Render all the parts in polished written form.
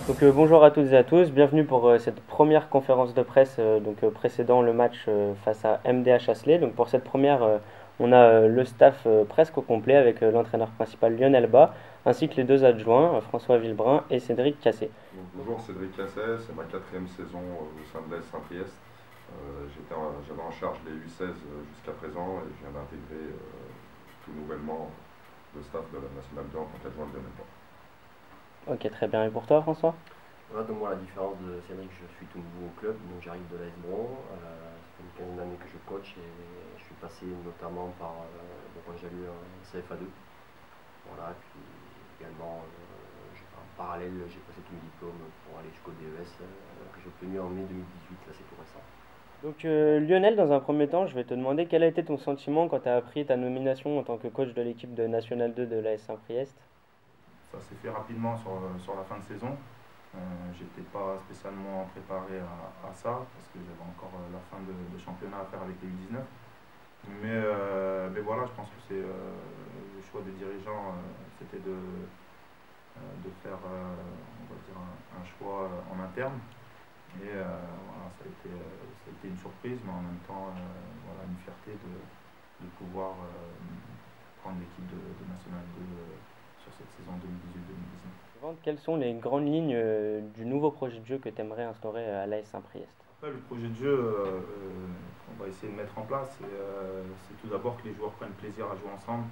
Bonjour à toutes et à tous, bienvenue pour cette première conférence de presse précédant le match face à MDA Chasselet. Donc pour cette première, on a le staff presque au complet avec l'entraîneur principal Lionel Bas ainsi que les deux adjoints François Villebrun et Cédric Cassé. Donc, bonjour, Cédric Casset, c'est ma quatrième saison au sein de l'AS Saint-Priest. J'avais en charge les U16 jusqu'à présent et je viens d'intégrer tout nouvellement le staff de la Nationale 2 en tant qu'adjoint de Lionel Blanc. Ok, très bien. Et pour toi François? Voilà, donc moi, la différence de Cédric, je suis tout nouveau au club, donc j'arrive de l'AS Bron. Ça fait une quinzaine d'années que je coach et je suis passé notamment par quand j'ai eu un CFA2. Voilà, puis également, en parallèle, j'ai passé tous mes diplômes pour aller jusqu'au DES que j'ai obtenu en mai 2018, là c'est tout récent. Lionel, dans un premier temps, je vais te demander quel a été ton sentiment quand tu as appris ta nomination en tant que coach de l'équipe de National 2 de l'AS Saint-Priest? Ça s'est fait rapidement sur la fin de saison. J'étais pas spécialement préparé à ça parce que j'avais encore la fin de championnat à faire avec les U19. Mais voilà, je pense que c'est le choix des dirigeants, c'était de faire on va dire un choix en interne. Et voilà, ça a été une surprise, mais en même temps voilà, une fierté de pouvoir prendre l'équipe de National 2 sur cette saison 2018-2019. Quelles sont les grandes lignes du nouveau projet de jeu que tu aimerais instaurer à l'AS Saint-Priest? Après, le projet de jeu qu'on va essayer de mettre en place, c'est tout d'abord que les joueurs prennent plaisir à jouer ensemble,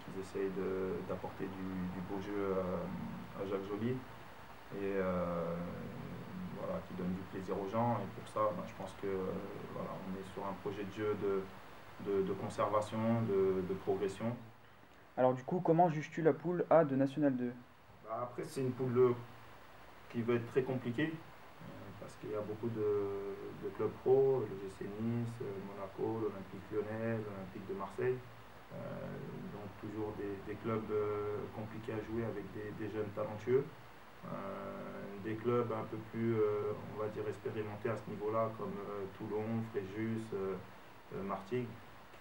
qu'ils essayent d'apporter du beau jeu à Jacques Joly et voilà, qui donne du plaisir aux gens. Et pour ça, je pense que voilà, on est sur un projet de jeu de conservation, de progression. Alors du coup, comment juges-tu la poule A de National 2? Après, c'est une poule qui va être très compliquée parce qu'il y a beaucoup de clubs pro, le GC Nice, Monaco, l'Olympique Lyonnais, l'Olympique de Marseille. Donc toujours des clubs compliqués à jouer avec des jeunes talentueux. Des clubs un peu plus, on va dire, expérimentés à ce niveau-là, comme Toulon, Fréjus, Martigues,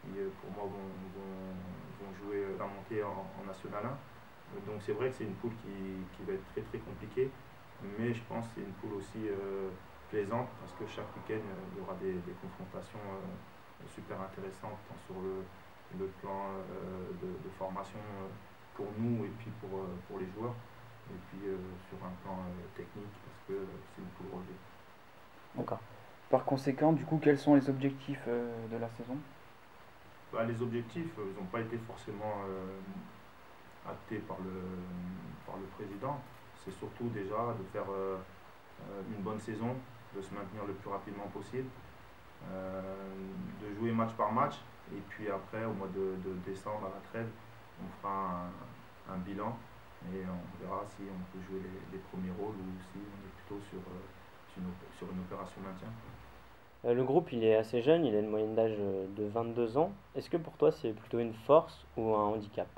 qui pour moi vont jouer la montée en National 1. Donc c'est vrai que c'est une poule qui va être très très compliquée, mais je pense que c'est une poule aussi plaisante parce que chaque week-end il y aura des confrontations super intéressantes tant sur le plan de formation pour nous et puis pour les joueurs et puis sur un plan technique parce que c'est une poule relevée. D'accord. Par conséquent, du coup, quels sont les objectifs de la saison? Les objectifs n'ont pas été forcément actés par le président. C'est surtout déjà de faire une bonne saison, de se maintenir le plus rapidement possible, de jouer match par match et puis après au mois de décembre à la trêve on fera un bilan et on verra si on peut jouer les premiers rôles ou si on est plutôt sur une opération maintien. Le groupe il est assez jeune, il a une moyenne d'âge de 22 ans. Est-ce que pour toi c'est plutôt une force ou un handicap?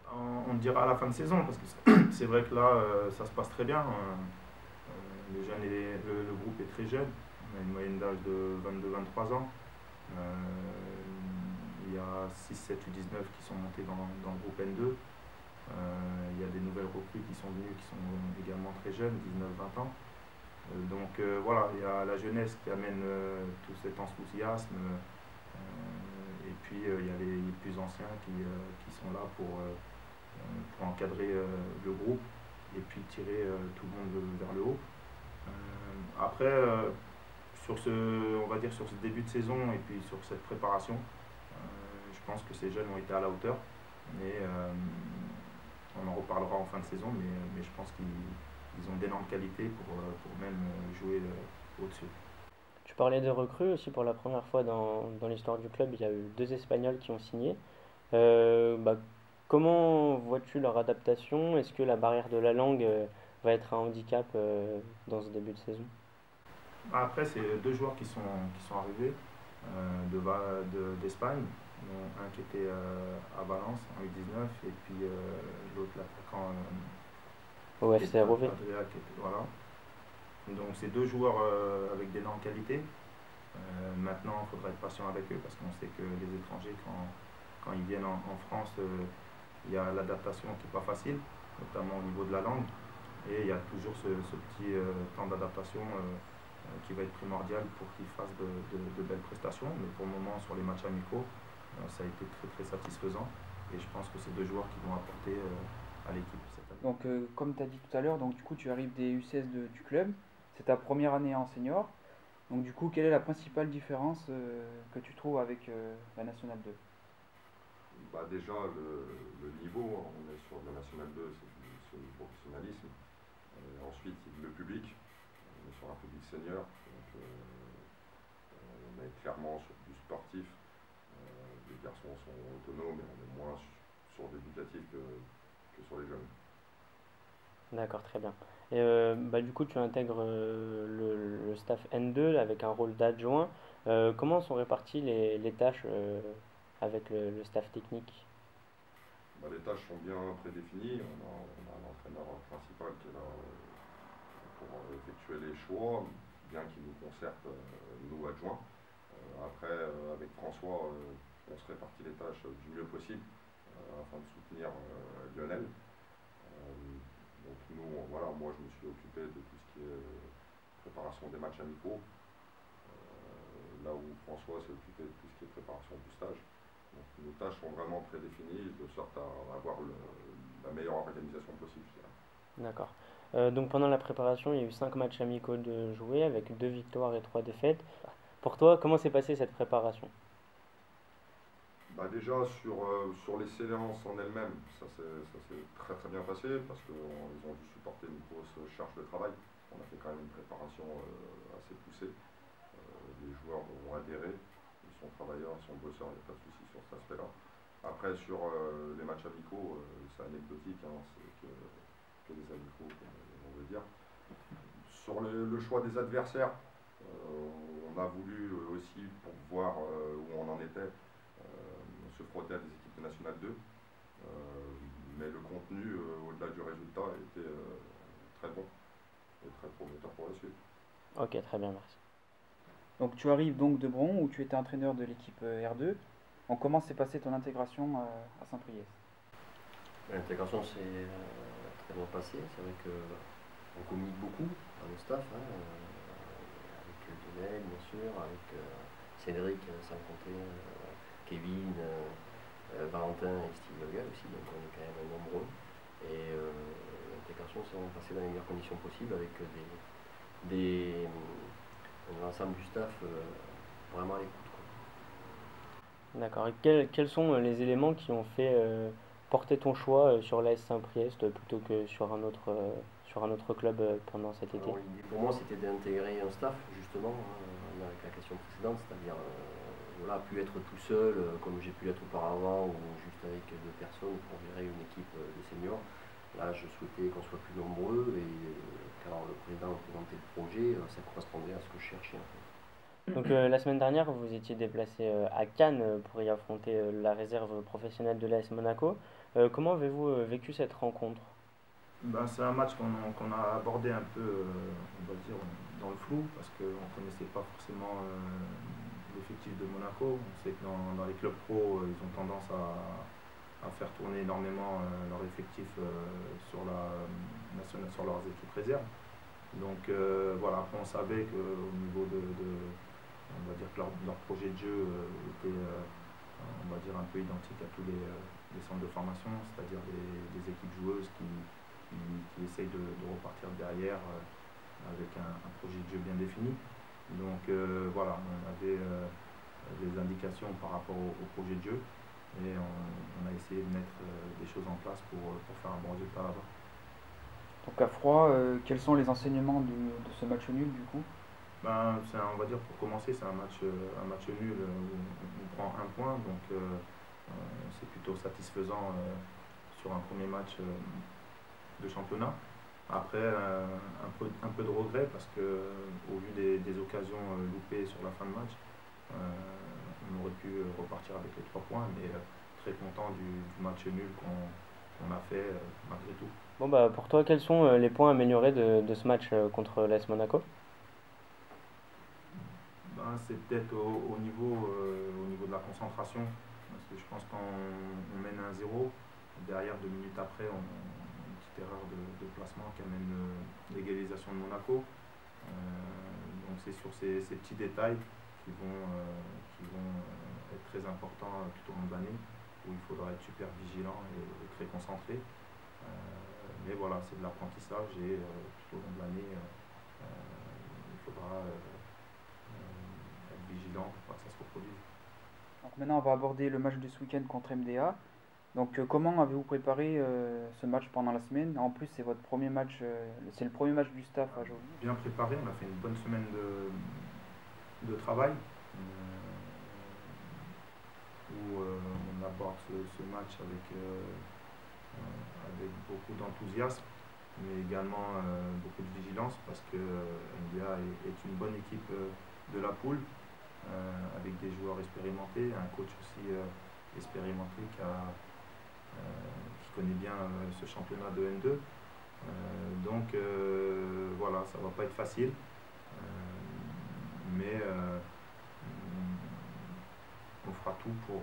On dira à la fin de saison parce que c'est vrai que là ça se passe très bien. Le groupe est très jeune, on a une moyenne d'âge de 22-23 ans. Il y a 6-7 U19 qui sont montés dans le groupe N2. Il y a des nouvelles recrues qui sont venues qui sont également très jeunes, 19-20 ans. Donc voilà, il y a la jeunesse qui amène tout cet enthousiasme. Et puis il y a les plus anciens qui sont là pour encadrer le groupe et puis tirer tout le monde vers le haut. Après, on va dire sur ce début de saison et puis sur cette préparation, je pense que ces jeunes ont été à la hauteur. Mais on en reparlera en fin de saison, mais je pense qu'ils ont d'énormes qualités pour même jouer au-dessus. Tu parlais de recrues aussi pour la première fois dans l'histoire du club, il y a eu deux Espagnols qui ont signé. Euh, bah, Comment vois-tu leur adaptation? Est-ce que la barrière de la langue va être un handicap dans ce début de saison? Après, c'est deux joueurs qui sont arrivés d'Espagne. Un qui était à Valence en U19 et puis l'autre l'attaquant Au FC Rovers. Adria qui était, voilà. Donc c'est deux joueurs avec d'énormes qualités. Maintenant, il faudra être patient avec eux parce qu'on sait que les étrangers, quand ils viennent en France, il y a l'adaptation qui n'est pas facile, notamment au niveau de la langue. Et il y a toujours ce petit temps d'adaptation qui va être primordial pour qu'ils fassent de belles prestations. Mais pour le moment, sur les matchs amicaux, ça a été très très satisfaisant. Et je pense que c'est 2 joueurs qui vont apporter à l'équipe cette année. Donc, comme tu as dit tout à l'heure, donc du coup, tu arrives des U16 du club. C'est ta première année en senior. Donc, du coup, quelle est la principale différence que tu trouves avec la Nationale 2? Bah déjà, le niveau, hein, on est sur la Nationale 2, c'est du professionnalisme. Ensuite, le public, on est sur un public senior, donc on est clairement sur du sportif. Les garçons sont autonomes et on est moins sur l'éducatif que sur les jeunes. D'accord, très bien. Et bah, du coup, tu intègres le staff N2 avec un rôle d'adjoint. Comment sont réparties les tâches avec le staff technique? Bah, les tâches sont bien prédéfinies. On a l'entraîneur principal qui est là pour effectuer les choix, bien qu'il nous concerte, nous adjoints. Après, avec François, on se répartit les tâches du mieux possible afin de soutenir Lionel. Donc nous, voilà, moi je me suis occupé de tout ce qui est préparation des matchs amicaux, là où François s'est occupé de tout ce qui est préparation du stage. Donc nos tâches sont vraiment prédéfinies de sorte à avoir la meilleure organisation possible, je dirais. D'accord. Donc pendant la préparation, il y a eu 5 matchs amicaux de jouer avec 2 victoires et 3 défaites. Pour toi, comment s'est passée cette préparation? Bah déjà sur les séances en elles-mêmes, ça s'est très très bien passé parce qu'ils ont dû supporter une grosse charge de travail. On a fait quand même une préparation assez poussée. Les joueurs ont adhéré, ils sont travailleurs, ils sont bosseurs, il n'y a pas de souci sur cet aspect-là. Après sur les matchs amicaux, c'est anecdotique, hein, c'est que des amicaux comme on veut dire. Sur le choix des adversaires, on a voulu aussi, pour voir où on en était, se frotter à des équipes de National 2. Mais le contenu, au-delà du résultat, était très bon et très prometteur pour la suite. Ok, très bien, merci. Donc, tu arrives donc de Bron où tu étais entraîneur de l'équipe R2. Donc, comment s'est passée ton intégration à Saint-Priest? L'intégration s'est très bien passée. C'est vrai qu'on communique beaucoup dans le staff, hein, avec Lionel, bien sûr, avec Cédric, sans compter Kevin, Valentin et Steve Logal aussi, donc on est quand même nombreux. Et l'intégration s'est vraiment passée dans les meilleures conditions possibles avec l'ensemble du staff vraiment à l'écoute, quoi. D'accord. Et quels sont les éléments qui ont fait porter ton choix sur l'AS Saint-Priest plutôt que sur un autre club pendant cet été? Alors, l'idée pour moi c'était d'intégrer un staff justement, hein, avec la question précédente, c'est-à-dire voilà, plus être tout seul comme j'ai pu l'être auparavant ou juste avec 2 personnes pour gérer une équipe de seniors. Là je souhaitais qu'on soit plus nombreux et quand le président a présenté le projet, ça correspondait à ce que je cherchais en fait. Donc la semaine dernière, vous étiez déplacé à Cannes pour y affronter la réserve professionnelle de l'AS Monaco. Comment avez-vous vécu cette rencontre? Ben, c'est un match qu'on a abordé un peu, on va dire, dans le flou, parce qu'on ne connaissait pas forcément l'effectif de Monaco. On sait que dans les clubs pro, ils ont tendance à faire tourner énormément leur effectif sur la nationale, sur leurs équipes réserves. Donc voilà, après on savait qu'au niveau on va dire que leur projet de jeu était, on va dire, un peu identique à tous les centres de formation, c'est-à-dire des équipes joueuses qui essayent de repartir derrière avec un projet de jeu bien défini. Donc voilà, on avait des indications par rapport au projet de jeu et on a essayé de mettre des choses en place pour faire un bon résultat là-bas. Donc, à froid, quels sont les enseignements de ce match nul du coup? Ben, on va dire pour commencer, c'est un match nul où on prend un point, donc c'est plutôt satisfaisant sur un premier match de championnat. Après, un peu de regret parce que au vu des occasions loupées sur la fin de match, on aurait pu repartir avec les 3 points, mais très content du match nul qu'on a fait malgré tout. Bon bah pour toi, quels sont les points améliorés de ce match contre l'AS Monaco? Ben, c'est peut-être au niveau de la concentration, parce que je pense qu'on mène 1-0, derrière 2 minutes après, on petite erreur de placement qui amène l'égalisation de Monaco. Donc c'est sur ces petits détails qui vont être très importants tout au long de l'année, où il faudra être super vigilant et très concentré. Mais voilà, c'est de l'apprentissage et tout au long de l'année, il faudra être vigilant pour pas que ça se reproduise. Donc maintenant, on va aborder le match de ce week-end contre MDA. Donc comment avez-vous préparé ce match pendant la semaine? En plus, c'est votre premier match, c'est le premier match du staff à Joly. Bien préparé, on a fait une bonne semaine de travail où on aborde ce match avec beaucoup d'enthousiasme, mais également beaucoup de vigilance parce que MDA est une bonne équipe de la poule avec des joueurs expérimentés, un coach aussi expérimenté qui connaît bien ce championnat de N2. Donc voilà, ça va pas être facile, mais on fera tout pour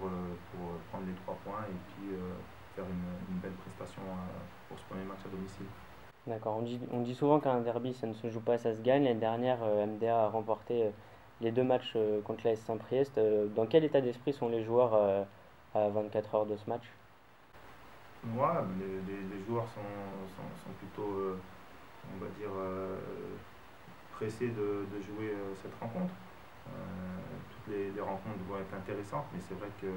prendre les 3 points et puis faire une belle prestation pour ce premier match à domicile. D'accord, on dit souvent qu'un derby ça ne se joue pas, ça se gagne. L'année dernière, MDA a remporté les 2 matchs contre l'AS Saint-Priest. Dans quel état d'esprit sont les joueurs à 24 heures de ce match? Moi, les joueurs sont plutôt, on va dire, pressés de jouer cette rencontre. Toutes les rencontres vont être intéressantes, mais c'est vrai que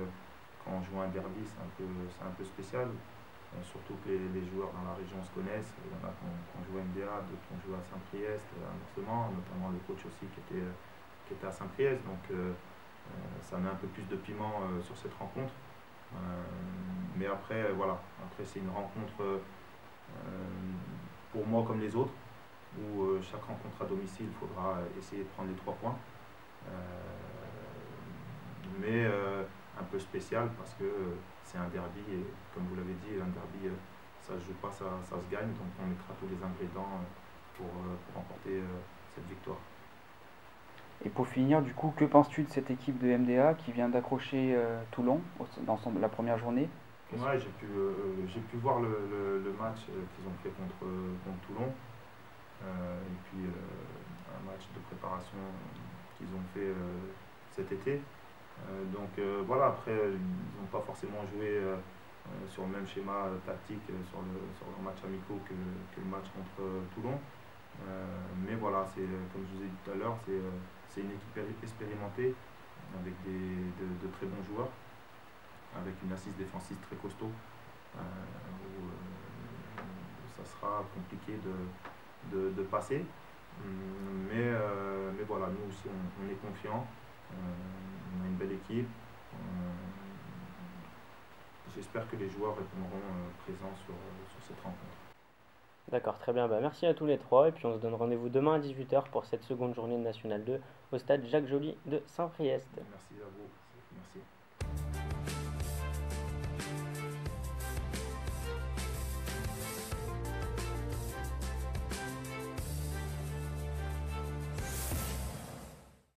quand on joue un derby, c'est un peu spécial. Surtout que les joueurs dans la région se connaissent. Il y en a qui ont joué à MDA, d'autres qui ont joué à Saint-Priest, inversement, notamment le coach aussi qui était à Saint-Priest. Donc ça met un peu plus de piment sur cette rencontre. Mais après, voilà, après c'est une rencontre pour moi comme les autres, où chaque rencontre à domicile, il faudra essayer de prendre les 3 points. Mais un peu spécial parce que c'est un derby et comme vous l'avez dit, un derby ça se joue pas, ça se gagne, donc on mettra tous les ingrédients pour remporter cette victoire. Et pour finir, du coup, que penses-tu de cette équipe de MDA qui vient d'accrocher Toulon dans la première journée? Ouais, j'ai pu voir le match qu'ils ont fait contre Toulon et puis un match de préparation qu'ils ont fait cet été. Donc voilà, après ils n'ont pas forcément joué sur le même schéma tactique sur leur match amicaux que le match contre Toulon. Mais voilà, comme je vous ai dit tout à l'heure, c'est une équipe expérimentée avec de très bons joueurs, avec une assise défensive très costaud, où ça sera compliqué de passer. Mais voilà, nous aussi on est confiants, on a une belle équipe. J'espère que les joueurs répondront présents sur cette rencontre. D'accord, très bien. Bah, merci à tous les trois. Et puis on se donne rendez-vous demain à 18 h pour cette seconde journée de National 2 au stade Jacques Joly de Saint-Priest. Merci à vous. Merci.